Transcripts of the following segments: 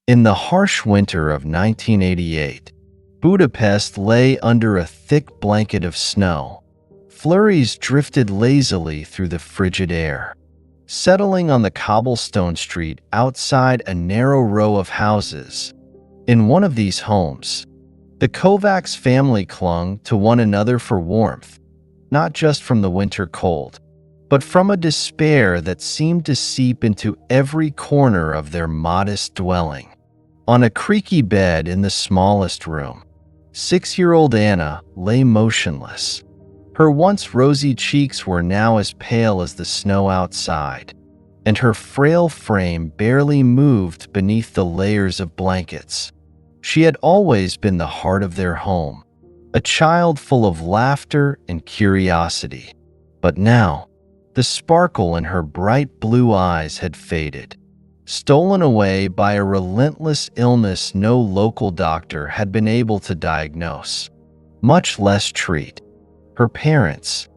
In the harsh winter of 1988, Budapest lay under a thick blanket of snow. Flurries drifted lazily through the frigid air, settling on the cobblestone street outside a narrow row of houses. In one of these homes, the Kovacs family clung to one another for warmth, not just from the winter cold, but from a despair that seemed to seep into every corner of their modest dwelling. On a creaky bed in the smallest room, 6-year-old Anna lay motionless. Her once rosy cheeks were now as pale as the snow outside, and her frail frame barely moved beneath the layers of blankets. She had always been the heart of their home, a child full of laughter and curiosity. But now, the sparkle in her bright blue eyes had faded, stolen away by a relentless illness no local doctor had been able to diagnose, much less treat. Her parents,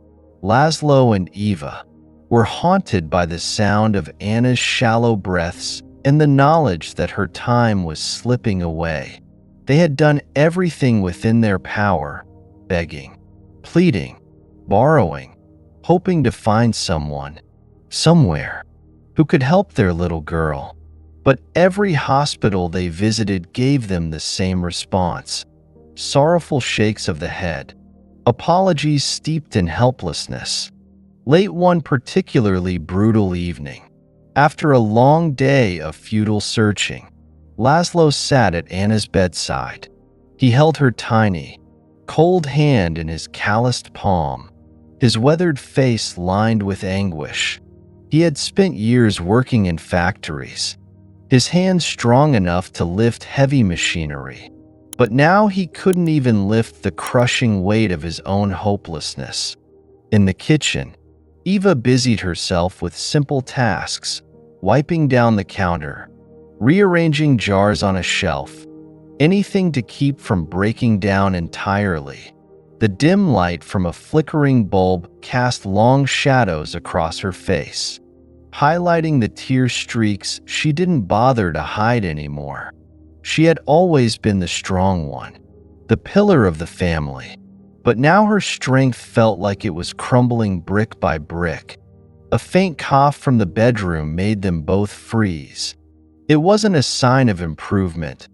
Laszlo and Eva, were haunted by the sound of Anna's shallow breaths and the knowledge that her time was slipping away. They had done everything within their power, begging, pleading, borrowing, hoping to find someone, somewhere, who could help their little girl. But every hospital they visited gave them the same response: sorrowful shakes of the head, apologies steeped in helplessness. Late one particularly brutal evening, after a long day of futile searching, Laszlo sat at Anna's bedside. He held her tiny, cold hand in his calloused palm, his weathered face lined with anguish. He had spent years working in factories, his hands strong enough to lift heavy machinery. But now he couldn't even lift the crushing weight of his own hopelessness. In the kitchen, Eva busied herself with simple tasks, wiping down the counter, rearranging jars on a shelf, anything to keep from breaking down entirely. The dim light from a flickering bulb cast long shadows across her face, highlighting the tear streaks she didn't bother to hide anymore. She had always been the strong one, the pillar of the family, but now her strength felt like it was crumbling brick by brick. A faint cough from the bedroom made them both freeze. It wasn't a sign of improvement.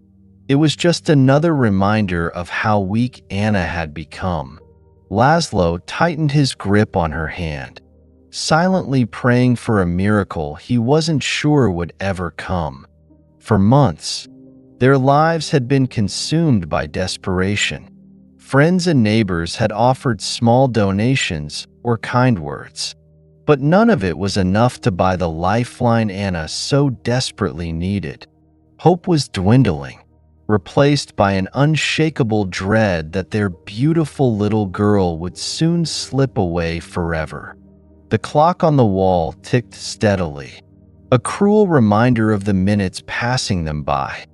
It was just another reminder of how weak Anna had become. Laszlo tightened his grip on her hand, silently praying for a miracle he wasn't sure would ever come. For months, their lives had been consumed by desperation. Friends and neighbors had offered small donations or kind words, but none of it was enough to buy the lifeline Anna so desperately needed. Hope was dwindling, replaced by an unshakable dread that their beautiful little girl would soon slip away forever. The clock on the wall ticked steadily, a cruel reminder of the minutes passing them by.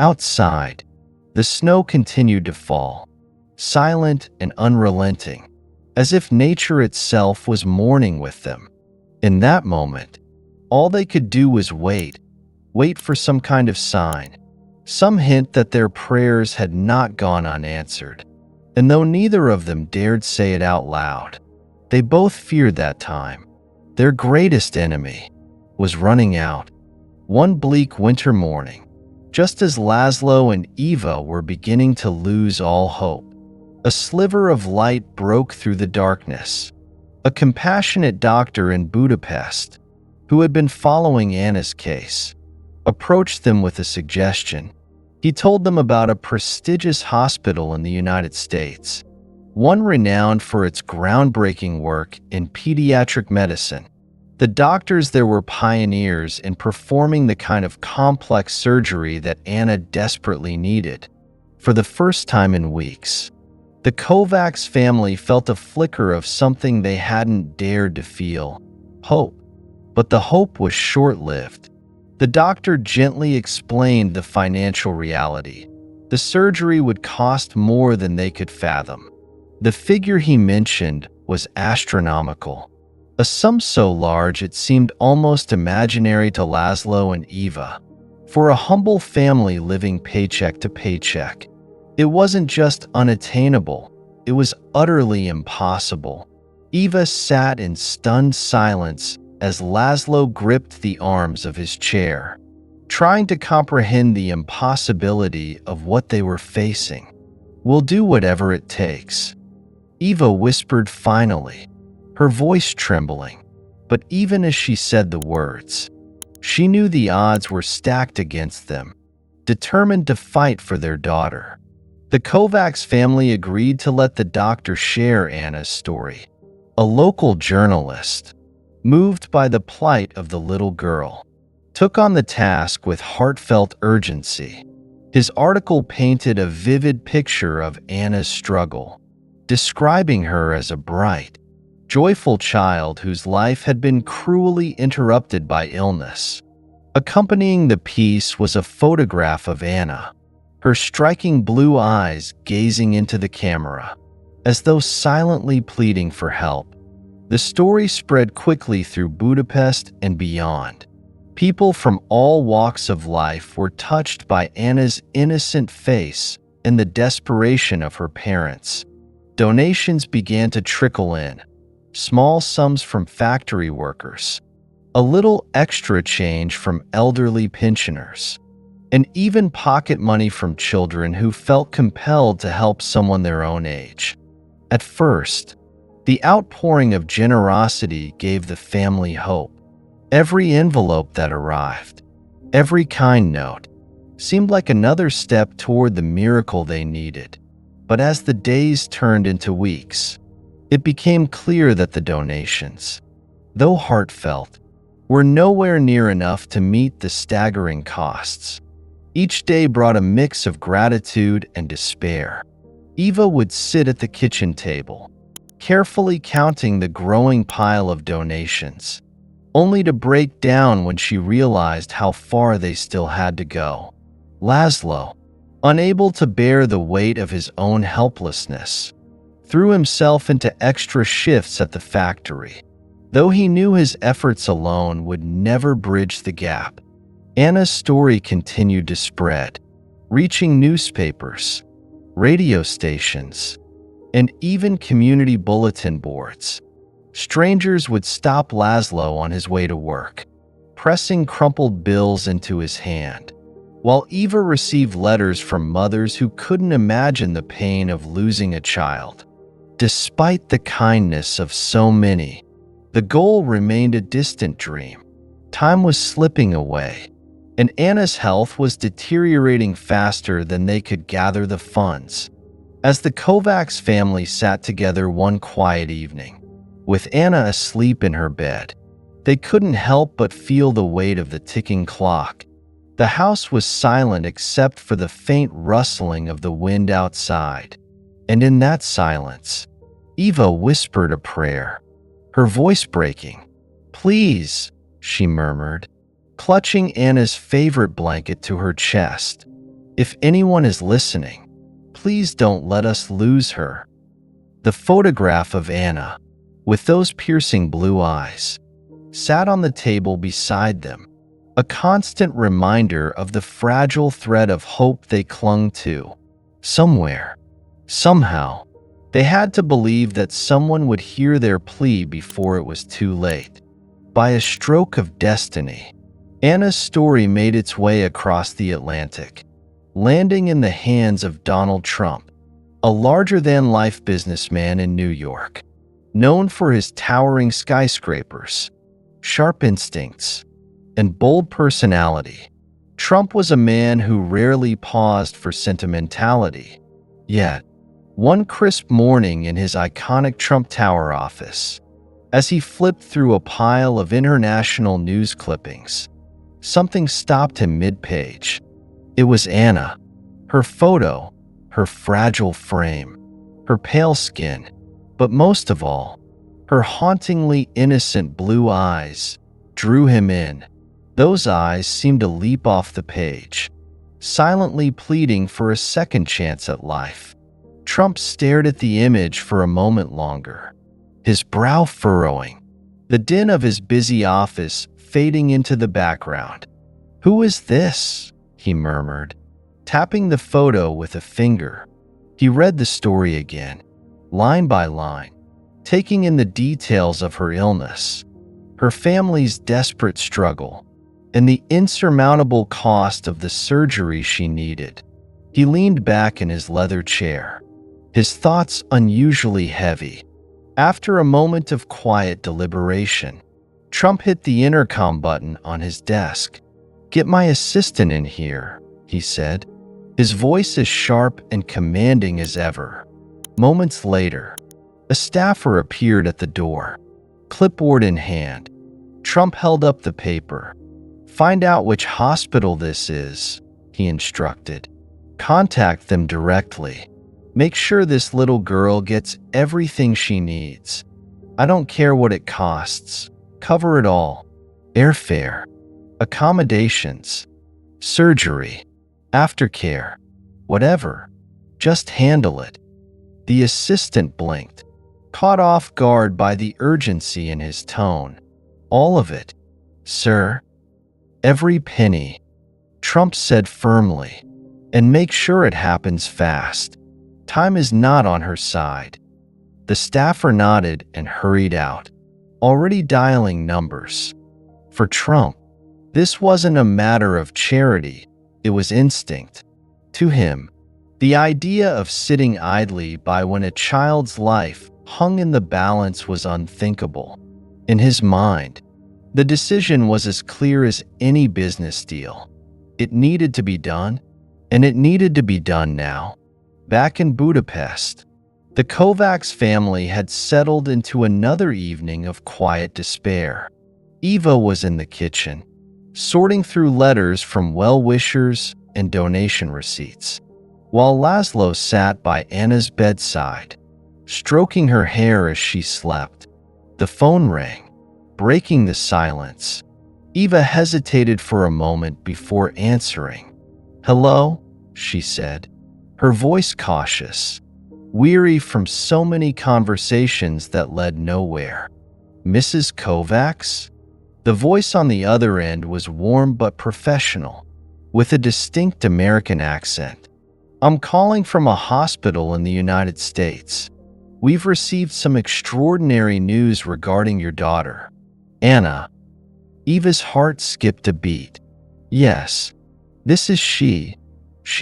Outside, the snow continued to fall, silent and unrelenting, as if nature itself was mourning with them. In that moment, all they could do was wait for some kind of sign, some hint that their prayers had not gone unanswered. And though neither of them dared say it out loud, they both feared that time, their greatest enemy, was running out. One bleak winter morning, just as Laszlo and Eva were beginning to lose all hope, a sliver of light broke through the darkness. A compassionate doctor in Budapest, who had been following Anna's case, approached them with a suggestion. He told them about a prestigious hospital in the United States, one renowned for its groundbreaking work in pediatric medicine. The doctors there were pioneers in performing the kind of complex surgery that Anna desperately needed. For the first time in weeks, the Kovacs family felt a flicker of something they hadn't dared to feel: hope. But the hope was short-lived. The doctor gently explained the financial reality. The surgery would cost more than they could fathom. The figure he mentioned was astronomical, a sum so large it seemed almost imaginary to Laszlo and Eva. For a humble family living paycheck to paycheck, it wasn't just unattainable, it was utterly impossible. Eva sat in stunned silence as Laszlo gripped the arms of his chair, trying to comprehend the impossibility of what they were facing. "We'll do whatever it takes," Eva whispered finally, her voice trembling. But even as she said the words, she knew the odds were stacked against them, determined to fight for their daughter. The Kovacs family agreed to let the doctor share Anna's story. A local journalist, moved by the plight of the little girl, took on the task with heartfelt urgency. His article painted a vivid picture of Anna's struggle, describing her as a bright, joyful child whose life had been cruelly interrupted by illness. Accompanying the piece was a photograph of Anna, her striking blue eyes gazing into the camera, as though silently pleading for help. The story spread quickly through Budapest and beyond. People from all walks of life were touched by Anna's innocent face and the desperation of her parents. Donations began to trickle in, small sums from factory workers, a little extra change from elderly pensioners, and even pocket money from children who felt compelled to help someone their own age. At first, the outpouring of generosity gave the family hope. Every envelope that arrived, every kind note, seemed like another step toward the miracle they needed. But as the days turned into weeks, it became clear that the donations, though heartfelt, were nowhere near enough to meet the staggering costs. Each day brought a mix of gratitude and despair. Eva would sit at the kitchen table, carefully counting the growing pile of donations, only to break down when she realized how far they still had to go. Laszlo, unable to bear the weight of his own helplessness, threw himself into extra shifts at the factory, though he knew his efforts alone would never bridge the gap. Anna's story continued to spread, reaching newspapers, radio stations, and even community bulletin boards. Strangers would stop Laszlo on his way to work, pressing crumpled bills into his hand, while Eva received letters from mothers who couldn't imagine the pain of losing a child. Despite the kindness of so many, the goal remained a distant dream. Time was slipping away, and Anna's health was deteriorating faster than they could gather the funds. As the Kovacs family sat together one quiet evening, with Anna asleep in her bed, they couldn't help but feel the weight of the ticking clock. The house was silent except for the faint rustling of the wind outside, and in that silence, Eva whispered a prayer, her voice breaking. "Please," she murmured, clutching Anna's favorite blanket to her chest. "If anyone is listening, please don't let us lose her." The photograph of Anna, with those piercing blue eyes, sat on the table beside them, a constant reminder of the fragile thread of hope they clung to. Somewhere, somehow, they had to believe that someone would hear their plea before it was too late. By a stroke of destiny, Anna's story made its way across the Atlantic, landing in the hands of Donald Trump, a larger-than-life businessman in New York, known for his towering skyscrapers, sharp instincts, and bold personality. Trump was a man who rarely paused for sentimentality. Yet, one crisp morning in his iconic Trump Tower office, as he flipped through a pile of international news clippings, something stopped him mid-page. It was Anna. Her photo, her fragile frame, her pale skin, but most of all, her hauntingly innocent blue eyes drew him in. Those eyes seemed to leap off the page, silently pleading for a second chance at life. Trump stared at the image for a moment longer, his brow furrowing, the din of his busy office fading into the background. "Who is this?" he murmured, tapping the photo with a finger. He read the story again, line by line, taking in the details of her illness, her family's desperate struggle, and the insurmountable cost of the surgery she needed. He leaned back in his leather chair, his thoughts unusually heavy. After a moment of quiet deliberation, Trump hit the intercom button on his desk. "Get my assistant in here," he said, his voice as sharp and commanding as ever. Moments later, a staffer appeared at the door, clipboard in hand. Trump held up the paper. "Find out which hospital this is," he instructed. "Contact them directly. Make sure this little girl gets everything she needs. I don't care what it costs. Cover it all. Airfare, accommodations, surgery, aftercare, whatever. Just handle it." The assistant blinked, caught off guard by the urgency in his tone. "All of it, sir. Every penny," Trump said firmly. "And make sure it happens fast. Time is not on her side." The staffer nodded and hurried out, already dialing numbers. For Trump, this wasn't a matter of charity, it was instinct. To him, the idea of sitting idly by when a child's life hung in the balance was unthinkable. In his mind, the decision was as clear as any business deal. It needed to be done, and it needed to be done now. Back in Budapest, the Kovacs family had settled into another evening of quiet despair. Eva was in the kitchen, sorting through letters from well-wishers and donation receipts, while Laszlo sat by Anna's bedside, stroking her hair as she slept. The phone rang, breaking the silence. Eva hesitated for a moment before answering. "Hello?" she said, her voice cautious, weary from so many conversations that led nowhere. "Mrs. Kovacs?" The voice on the other end was warm but professional, with a distinct American accent. "I'm calling from a hospital in the United States. We've received some extraordinary news regarding your daughter, Anna." Eva's heart skipped a beat. "Yes, this is she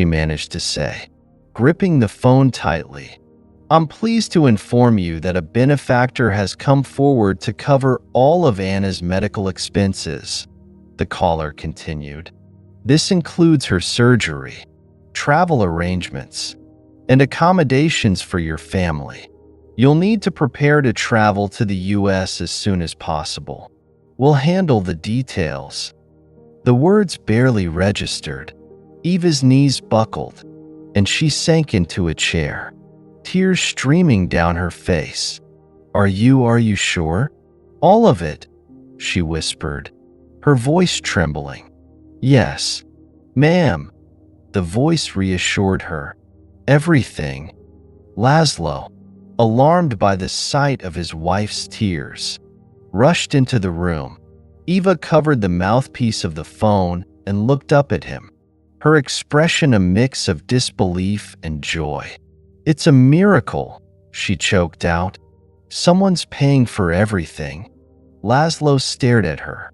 managed to say, gripping the phone tightly. "I'm pleased to inform you that a benefactor has come forward to cover all of Anna's medical expenses," the caller continued. "This includes her surgery, travel arrangements, and accommodations for your family. You'll need to prepare to travel to the U.S. as soon as possible. We'll handle the details." The words barely registered. Eva's knees buckled, and she sank into a chair, tears streaming down her face. Are you sure?" "All of it," she whispered, her voice trembling. "Yes, ma'am," the voice reassured her. "Everything." Laszlo, alarmed by the sight of his wife's tears, rushed into the room. Eva covered the mouthpiece of the phone and looked up at him, her expression a mix of disbelief and joy. "It's a miracle," she choked out. "Someone's paying for everything." Laszlo stared at her,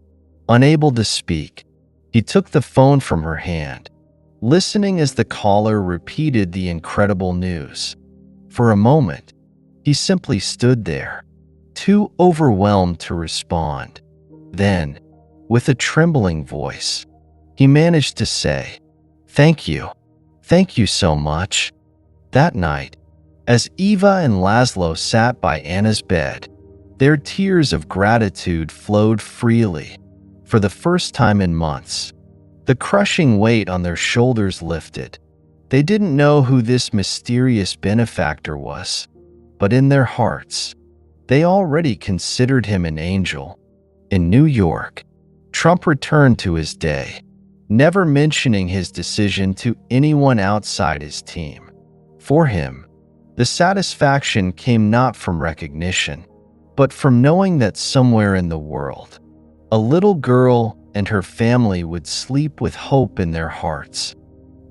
unable to speak. He took the phone from her hand, listening as the caller repeated the incredible news. For a moment, he simply stood there, too overwhelmed to respond. Then, with a trembling voice, he managed to say, "Thank you. Thank you so much." That night, as Eva and Laszlo sat by Anna's bed, their tears of gratitude flowed freely. For the first time in months, the crushing weight on their shoulders lifted. They didn't know who this mysterious benefactor was, but in their hearts, they already considered him an angel. In New York, Trump returned to his day, never mentioning his decision to anyone outside his team. For him, the satisfaction came not from recognition, but from knowing that somewhere in the world, a little girl and her family would sleep with hope in their hearts.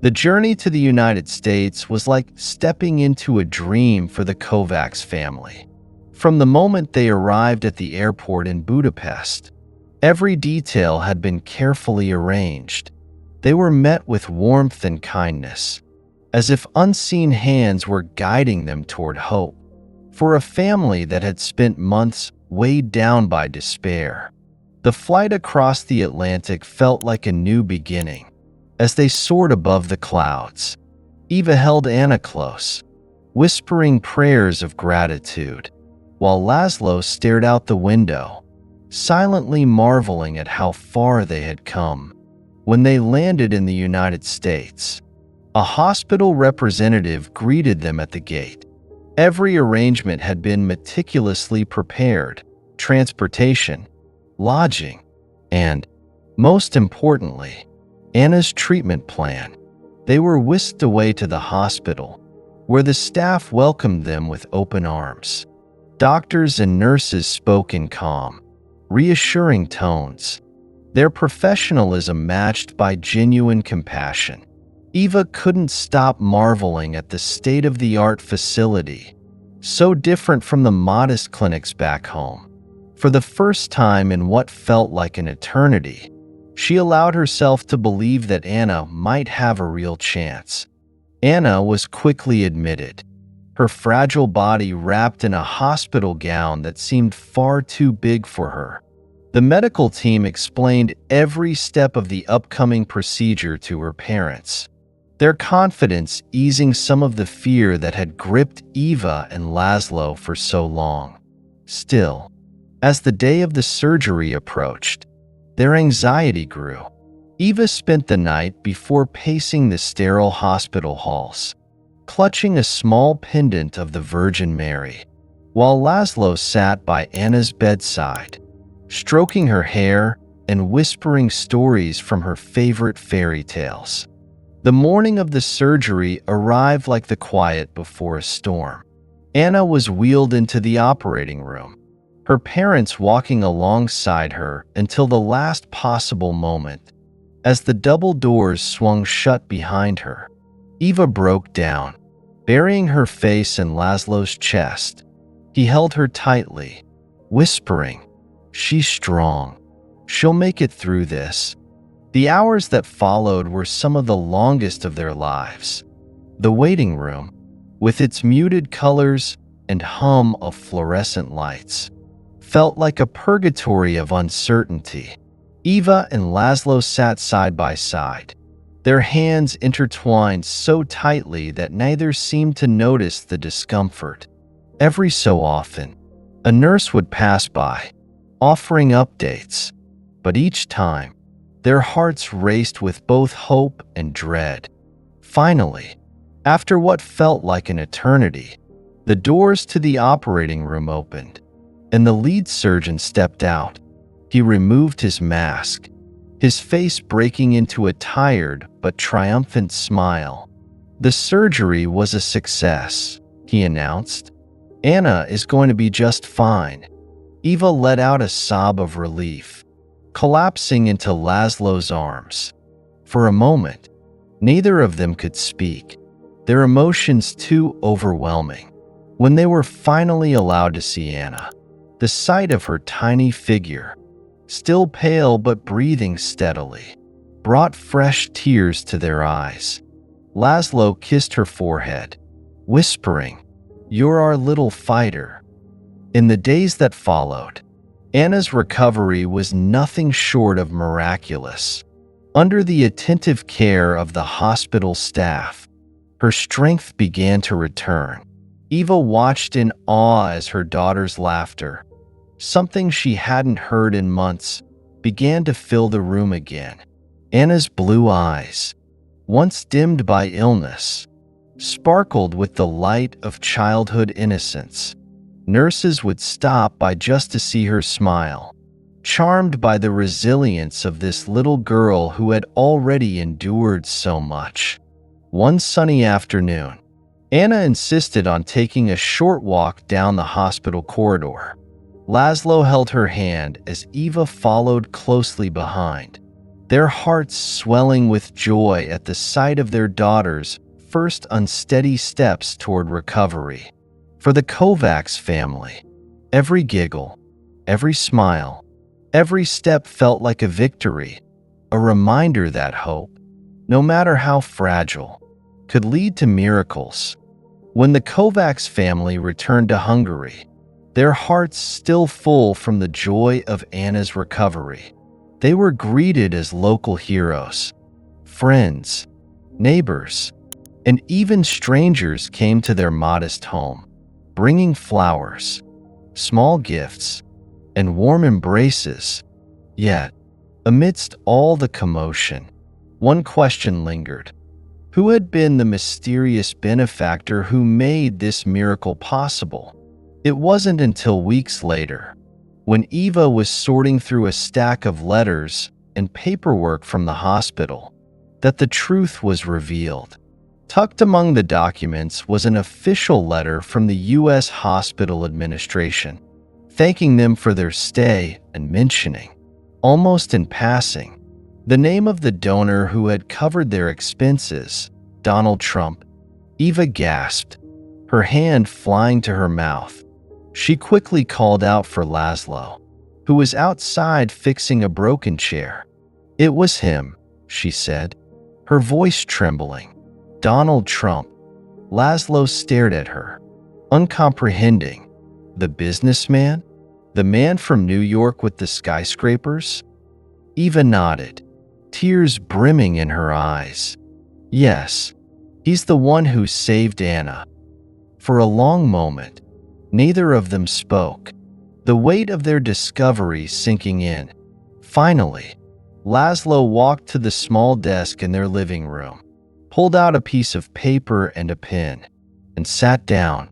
The journey to the United States was like stepping into a dream for the Kovacs family. From the moment they arrived at the airport in Budapest, every detail had been carefully arranged. They were met with warmth and kindness, as if unseen hands were guiding them toward hope. For a family that had spent months weighed down by despair, the flight across the Atlantic felt like a new beginning. As they soared above the clouds, Eva held Anna close, whispering prayers of gratitude, while Laszlo stared out the window, silently marveling at how far they had come. When they landed in the United States, a hospital representative greeted them at the gate. Every arrangement had been meticulously prepared: transportation, lodging, and, most importantly, Anna's treatment plan. They were whisked away to the hospital, where the staff welcomed them with open arms. Doctors and nurses spoke in calm, reassuring tones, their professionalism matched by genuine compassion. Eva couldn't stop marveling at the state-of-the-art facility, so different from the modest clinics back home. For the first time in what felt like an eternity, she allowed herself to believe that Anna might have a real chance. Anna was quickly admitted, her fragile body wrapped in a hospital gown that seemed far too big for her. The medical team explained every step of the upcoming procedure to her parents, their confidence easing some of the fear that had gripped Eva and Laszlo for so long. Still, as the day of the surgery approached, their anxiety grew. Eva spent the night before pacing the sterile hospital halls, clutching a small pendant of the Virgin Mary, while Laszlo sat by Anna's bedside, stroking her hair and whispering stories from her favorite fairy tales. The morning of the surgery arrived like the quiet before a storm. Anna was wheeled into the operating room, her parents walking alongside her until the last possible moment. As the double doors swung shut behind her, Eva broke down, burying her face in Laszlo's chest. He held her tightly, whispering, "She's strong. She'll make it through this." The hours that followed were some of the longest of their lives. The waiting room, with its muted colors and hum of fluorescent lights, felt like a purgatory of uncertainty. Eva and Laszlo sat side by side, their hands intertwined so tightly that neither seemed to notice the discomfort. Every so often, a nurse would pass by, offering updates, but each time, their hearts raced with both hope and dread. Finally, after what felt like an eternity, the doors to the operating room opened, and the lead surgeon stepped out. He removed his mask, his face breaking into a tired but triumphant smile. "The surgery was a success," he announced. "Anna is going to be just fine." Eva let out a sob of relief, collapsing into Laszlo's arms. For a moment, neither of them could speak, their emotions too overwhelming. When they were finally allowed to see Anna, the sight of her tiny figure, still pale but breathing steadily, brought fresh tears to their eyes. Laszlo kissed her forehead, whispering, "You're our little fighter." In the days that followed, Anna's recovery was nothing short of miraculous. Under the attentive care of the hospital staff, her strength began to return. Eva watched in awe as her daughter's laughter, something she hadn't heard in months, began to fill the room again. Anna's blue eyes, once dimmed by illness, sparkled with the light of childhood innocence. Nurses would stop by just to see her smile, charmed by the resilience of this little girl who had already endured so much. One sunny afternoon, Anna insisted on taking a short walk down the hospital corridor. Laszlo held her hand as Eva followed closely behind, their hearts swelling with joy at the sight of their daughter's first unsteady steps toward recovery. For the Kovacs family, every giggle, every smile, every step felt like a victory, a reminder that hope, no matter how fragile, could lead to miracles. When the Kovacs family returned to Hungary, their hearts still full from the joy of Anna's recovery, they were greeted as local heroes. Friends, neighbors, and even strangers came to their modest home, bringing flowers, small gifts, and warm embraces. Yet, amidst all the commotion, one question lingered. Who had been the mysterious benefactor who made this miracle possible? It wasn't until weeks later, when Eva was sorting through a stack of letters and paperwork from the hospital, that the truth was revealed. Tucked among the documents was an official letter from the U.S. Hospital Administration, thanking them for their stay and mentioning, almost in passing, the name of the donor who had covered their expenses, Donald Trump. Eva gasped, her hand flying to her mouth. She quickly called out for Laszlo, who was outside fixing a broken chair. It was him, she said, her voice trembling. Donald Trump. Laszlo stared at her, uncomprehending. The businessman? The man from New York with the skyscrapers? Eva nodded, tears brimming in her eyes. Yes, he's the one who saved Anna. For a long moment, neither of them spoke, the weight of their discovery sinking in. Finally, Laszlo walked to the small desk in their living room, pulled out a piece of paper and a pen, and sat down.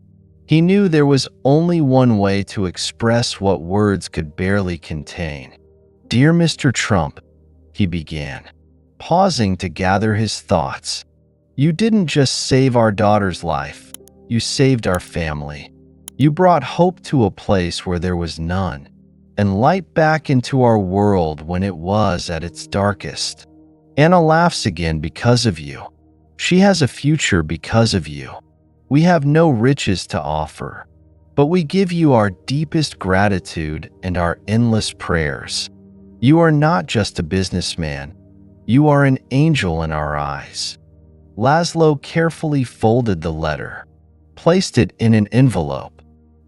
He knew there was only one way to express what words could barely contain. "Dear Mr. Trump," he began, pausing to gather his thoughts. "You didn't just save our daughter's life, you saved our family. You brought hope to a place where there was none, and light back into our world when it was at its darkest. Anna laughs again because of you. She has a future because of you. We have no riches to offer, but we give you our deepest gratitude and our endless prayers. You are not just a businessman. You are an angel in our eyes." Laszlo carefully folded the letter, placed it in an envelope,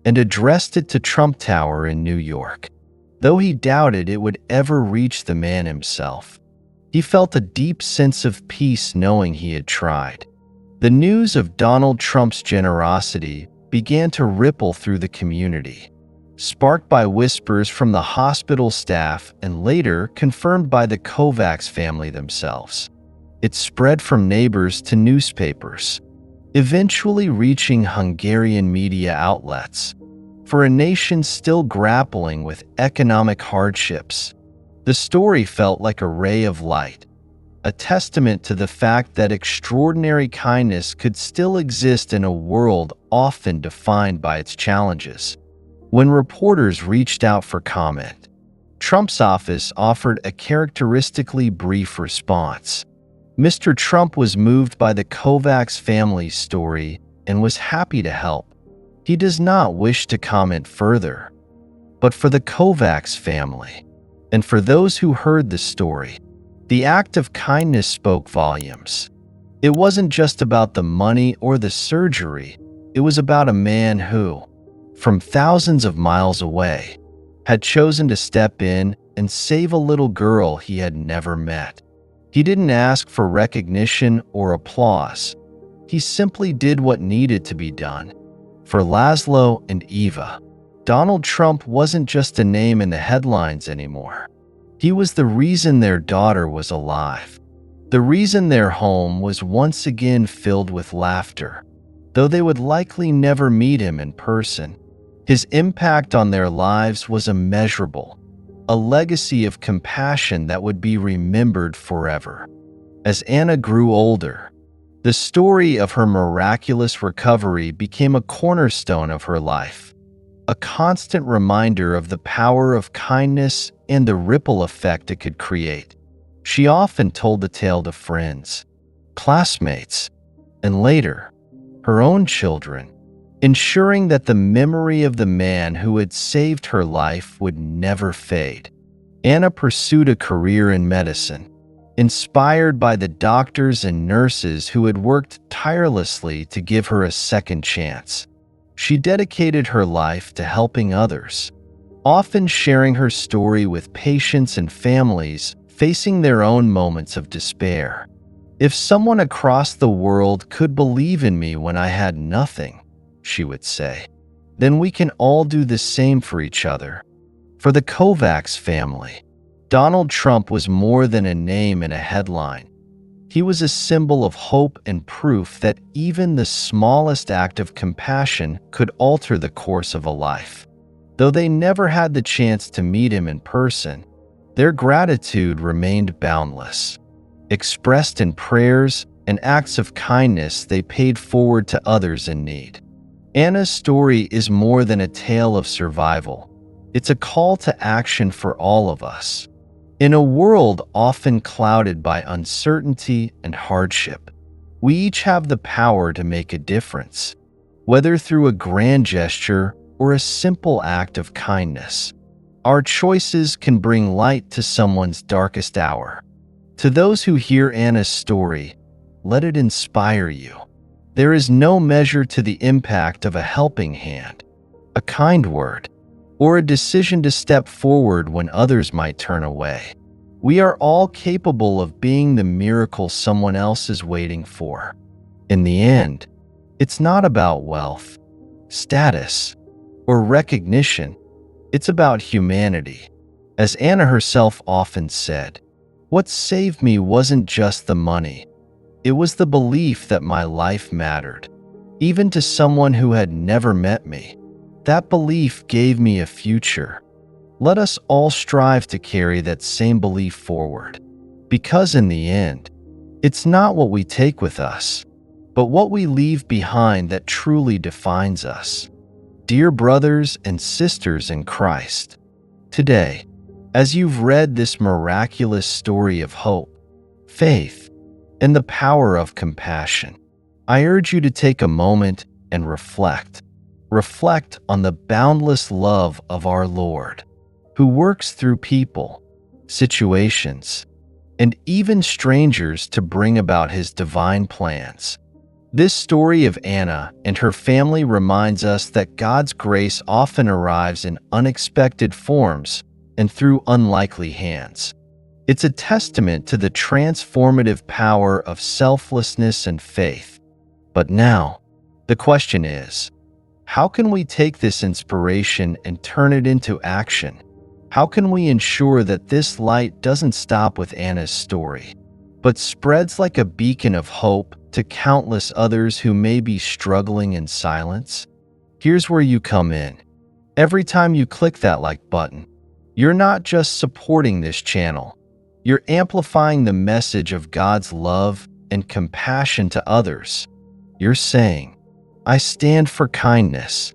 and addressed it to Trump Tower in New York. Though he doubted it would ever reach the man himself, he felt a deep sense of peace knowing he had tried. The news of Donald Trump's generosity began to ripple through the community, sparked by whispers from the hospital staff and later confirmed by the Kovacs family themselves. It spread from neighbors to newspapers, eventually reaching Hungarian media outlets. For a nation still grappling with economic hardships, the story felt like a ray of light, a testament to the fact that extraordinary kindness could still exist in a world often defined by its challenges. When reporters reached out for comment, Trump's office offered a characteristically brief response. Mr. Trump was moved by the Kovacs family's story and was happy to help. He does not wish to comment further. But for the Kovacs family, and for those who heard the story, the act of kindness spoke volumes. It wasn't just about the money or the surgery, it was about a man who, from thousands of miles away, had chosen to step in and save a little girl he had never met. He didn't ask for recognition or applause. He simply did what needed to be done. For Laszlo and Eva, Donald Trump wasn't just a name in the headlines anymore. He was the reason their daughter was alive, the reason their home was once again filled with laughter, though they would likely never meet him in person. His impact on their lives was immeasurable, a legacy of compassion that would be remembered forever. As Anna grew older, the story of her miraculous recovery became a cornerstone of her life. a constant reminder of the power of kindness and the ripple effect it could create. She often told the tale to friends, classmates, and later, her own children, ensuring that the memory of the man who had saved her life would never fade. Anna pursued a career in medicine, inspired by the doctors and nurses who had worked tirelessly to give her a second chance. She dedicated her life to helping others, often sharing her story with patients and families facing their own moments of despair. "If someone across the world could believe in me when I had nothing," she would say, "then we can all do the same for each other." For the Kovacs family, Donald Trump was more than a name and a headline. He was a symbol of hope and proof that even the smallest act of compassion could alter the course of a life. Though they never had the chance to meet him in person, their gratitude remained boundless. Expressed in prayers and acts of kindness they paid forward to others in need. Anna's story is more than a tale of survival. It's a call to action for all of us. In a world often clouded by uncertainty and hardship, we each have the power to make a difference, whether through a grand gesture or a simple act of kindness. Our choices can bring light to someone's darkest hour. To those who hear Anna's story, let it inspire you. There is no measure to the impact of a helping hand, a kind word, or a decision to step forward when others might turn away. We are all capable of being the miracle someone else is waiting for. In the end, it's not about wealth, status, or recognition. It's about humanity. As Anna herself often said, "What saved me wasn't just the money. It was the belief that my life mattered, even to someone who had never met me. That belief gave me a future." Let us all strive to carry that same belief forward, because in the end, it's not what we take with us, but what we leave behind that truly defines us. Dear brothers and sisters in Christ, today, as you've read this miraculous story of hope, faith, and the power of compassion, I urge you to take a moment and reflect. Reflect on the boundless love of our Lord, who works through people, situations, and even strangers to bring about his divine plans. This story of Anna and her family reminds us that God's grace often arrives in unexpected forms and through unlikely hands. It's a testament to the transformative power of selflessness and faith. But now, the question is, how can we take this inspiration and turn it into action? How can we ensure that this light doesn't stop with Anna's story, but spreads like a beacon of hope to countless others who may be struggling in silence? Here's where you come in. Every time you click that like button, you're not just supporting this channel, you're amplifying the message of God's love and compassion to others. You're saying, "I stand for kindness.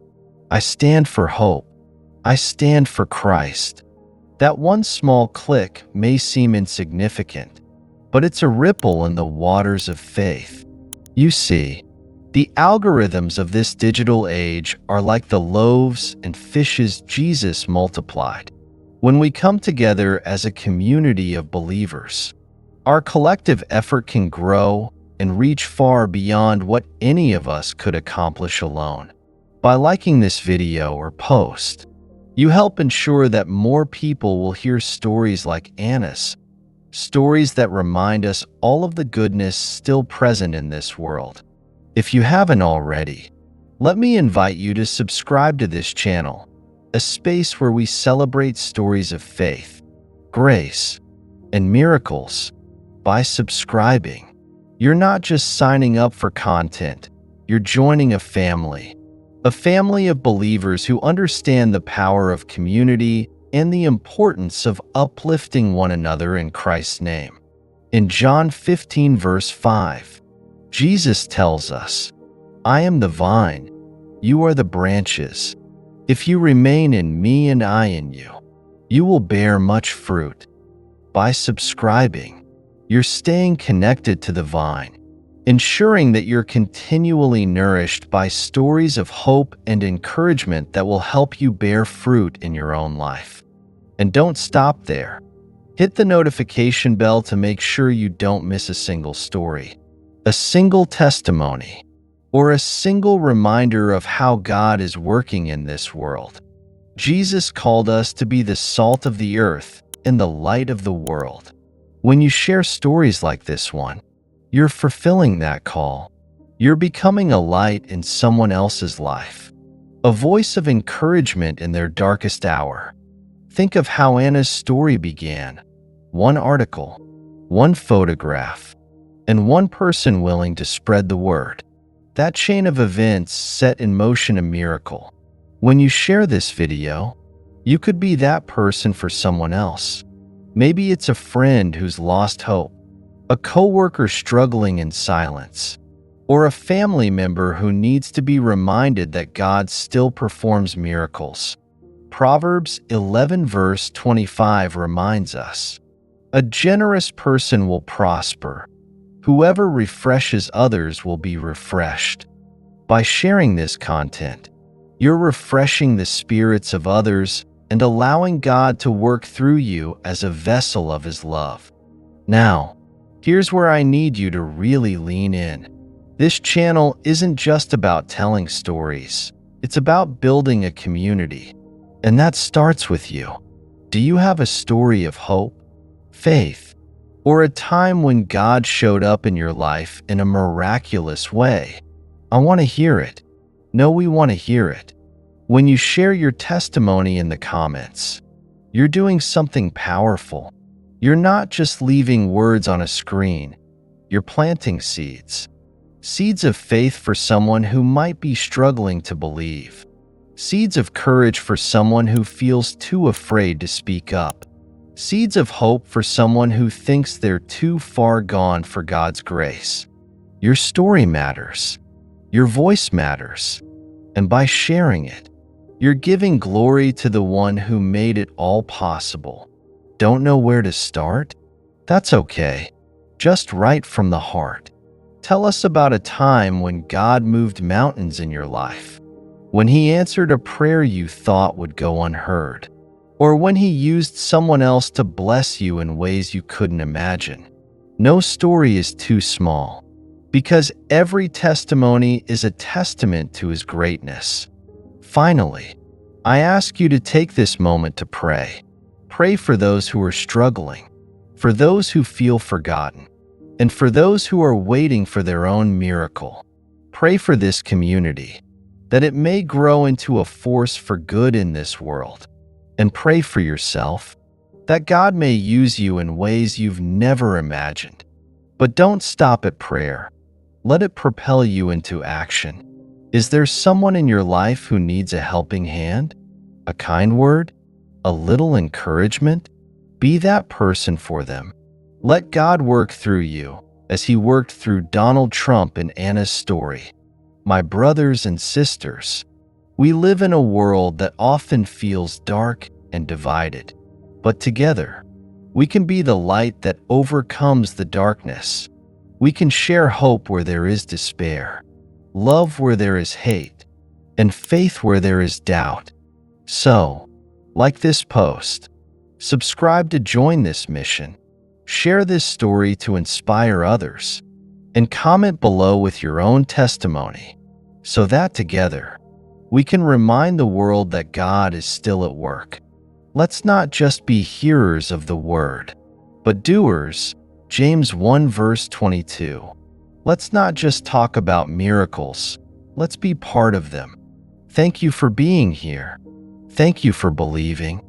I stand for hope. I stand for Christ." That one small click may seem insignificant, but it's a ripple in the waters of faith. You see, the algorithms of this digital age are like the loaves and fishes Jesus multiplied. When we come together as a community of believers, our collective effort can grow and reach far beyond what any of us could accomplish alone. By liking this video or post, you help ensure that more people will hear stories like Anna's, stories that remind us all of the goodness still present in this world. If you haven't already, let me invite you to subscribe to this channel, a space where we celebrate stories of faith, grace, and miracles. By subscribing, you're not just signing up for content, you're joining a family of believers who understand the power of community and the importance of uplifting one another in Christ's name. In John 15 verse 5, Jesus tells us, "I am the vine, you are the branches. If you remain in me and I in you, you will bear much fruit. By subscribing, you're staying connected to the vine, ensuring that you're continually nourished by stories of hope and encouragement that will help you bear fruit in your own life. And don't stop there. Hit the notification bell to make sure you don't miss a single story, a single testimony, or a single reminder of how God is working in this world. Jesus called us to be the salt of the earth and the light of the world. When you share stories like this one, you're fulfilling that call. You're becoming a light in someone else's life, a voice of encouragement in their darkest hour. Think of how Anna's story began. One article, one photograph, and one person willing to spread the word. That chain of events set in motion a miracle. When you share this video, you could be that person for someone else. Maybe it's a friend who's lost hope, a coworker struggling in silence, or a family member who needs to be reminded that God still performs miracles. Proverbs 11 verse 25 reminds us, "A generous person will prosper. Whoever refreshes others will be refreshed." By sharing this content, you're refreshing the spirits of others and allowing God to work through you as a vessel of His love. Now, here's where I need you to really lean in. This channel isn't just about telling stories. It's about building a community. And that starts with you. Do you have a story of hope, faith, or a time when God showed up in your life in a miraculous way? I want to hear it. No, we want to hear it. When you share your testimony in the comments, you're doing something powerful. You're not just leaving words on a screen. You're planting seeds. Seeds of faith for someone who might be struggling to believe. Seeds of courage for someone who feels too afraid to speak up. Seeds of hope for someone who thinks they're too far gone for God's grace. Your story matters. Your voice matters. And by sharing it, you're giving glory to the one who made it all possible. Don't know where to start? That's okay. Just write from the heart. Tell us about a time when God moved mountains in your life, when He answered a prayer you thought would go unheard, or when He used someone else to bless you in ways you couldn't imagine. No story is too small, because every testimony is a testament to His greatness. Finally, I ask you to take this moment to pray. Pray for those who are struggling, for those who feel forgotten, and for those who are waiting for their own miracle. Pray for this community, that it may grow into a force for good in this world. And pray for yourself, that God may use you in ways you've never imagined. But don't stop at prayer. Let it propel you into action. Is there someone in your life who needs a helping hand? A kind word? A little encouragement? Be that person for them. Let God work through you as He worked through Donald Trump in Anna's story. My brothers and sisters, we live in a world that often feels dark and divided. But together, we can be the light that overcomes the darkness. We can share hope where there is despair, love where there is hate, and faith where there is doubt. So, like this post, subscribe to join this mission, share this story to inspire others, and comment below with your own testimony, so that together, we can remind the world that God is still at work. Let's not just be hearers of the word, but doers. James 1 verse 22. Let's not just talk about miracles, let's be part of them. Thank you for being here. Thank you for believing.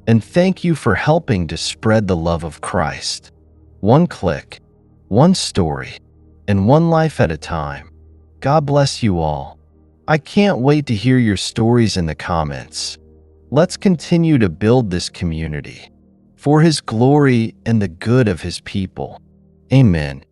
And thank you for helping to spread the love of Christ. One click, one story, and one life at a time. God bless you all. I can't wait to hear your stories in the comments. Let's continue to build this community for His glory and the good of His people. Amen.